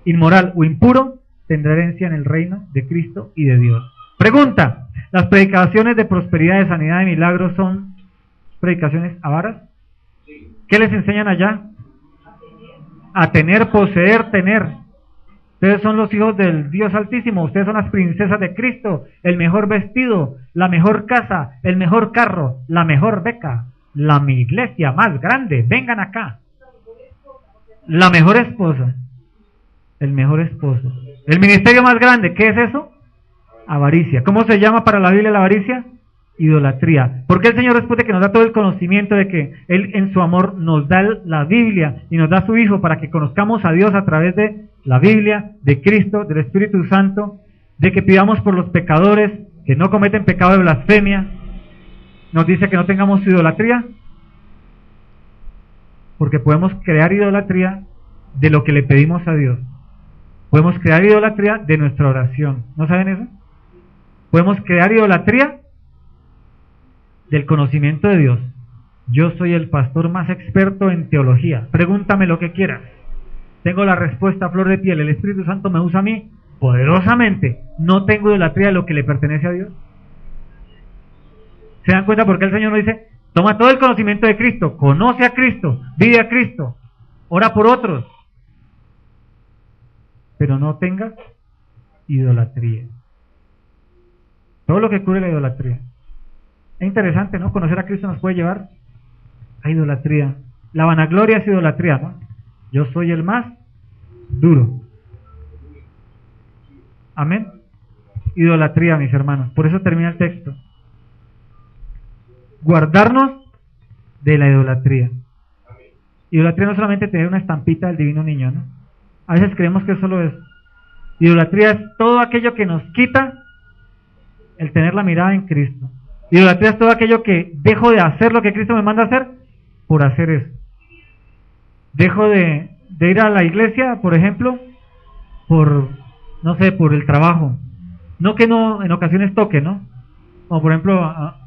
inmoral o impuro, tendrá herencia en el reino de Cristo y de Dios. Pregunta, ¿las predicaciones de prosperidad, de sanidad, de milagros son predicaciones avaras? ¿Qué les enseñan allá? A tener, poseer, tener. Ustedes son los hijos del Dios Altísimo, ustedes son las princesas de Cristo, el mejor vestido, la mejor casa, el mejor carro, la mejor beca, la iglesia más grande, vengan acá. La mejor esposa, el mejor esposo, el ministerio más grande, ¿qué es eso? Avaricia. ¿Cómo se llama para la Biblia la avaricia? Idolatría. Porque el Señor, después de que nos da todo el conocimiento de que Él en su amor nos da la Biblia y nos da su Hijo para que conozcamos a Dios a través de la Biblia, de Cristo, del Espíritu Santo, de que pidamos por los pecadores que no cometen pecado de blasfemia, nos dice que no tengamos idolatría, porque podemos crear idolatría de lo que le pedimos a Dios. Podemos crear idolatría de nuestra oración. ¿No saben eso? Podemos crear idolatría del conocimiento de Dios. Yo soy el pastor más experto en teología. Pregúntame lo que quieras. Tengo la respuesta a flor de piel. El Espíritu Santo me usa a mí poderosamente. No tengo idolatría de lo que le pertenece a Dios. ¿Se dan cuenta por qué el Señor nos dice? Toma todo el conocimiento de Cristo, conoce a Cristo, vive a Cristo, ora por otros, pero no tengas idolatría. Todo lo que cubre la idolatría. Es interesante, ¿no? Conocer a Cristo nos puede llevar a idolatría. La vanagloria es idolatría, ¿no? Yo soy el más duro. Amén. Idolatría, mis hermanos. Por eso termina el texto. Guardarnos de la idolatría. Idolatría no es solamente tener una estampita del divino niño, ¿no? A veces creemos que solo es. Idolatría es todo aquello que nos quita el tener la mirada en Cristo. Idolatría es todo aquello que dejo de hacer lo que Cristo me manda a hacer por hacer eso. Dejo de ir a la iglesia, por ejemplo, por, no sé, por el trabajo. No que no en ocasiones toque, ¿no? Como por ejemplo a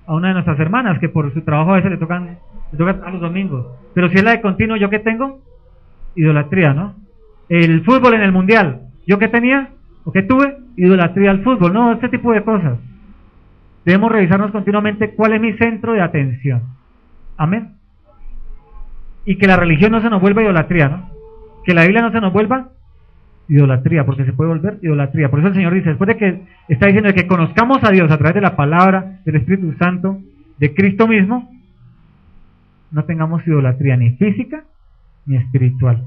una de nuestras hermanas que por su trabajo a veces le tocan a los domingos. Pero si es la de continuo, ¿yo qué tengo? Idolatría, ¿no? El fútbol en el mundial, ¿yo qué tenía? ¿O qué tuve? Idolatría al fútbol, no, este tipo de cosas. Debemos revisarnos continuamente cuál es mi centro de atención. Amén. Y que la religión no se nos vuelva idolatría, ¿no? Que la Biblia no se nos vuelva idolatría, porque se puede volver idolatría. Por eso el Señor dice, después de que está diciendo que conozcamos a Dios a través de la palabra, del Espíritu Santo, de Cristo mismo, no tengamos idolatría ni física ni espiritual.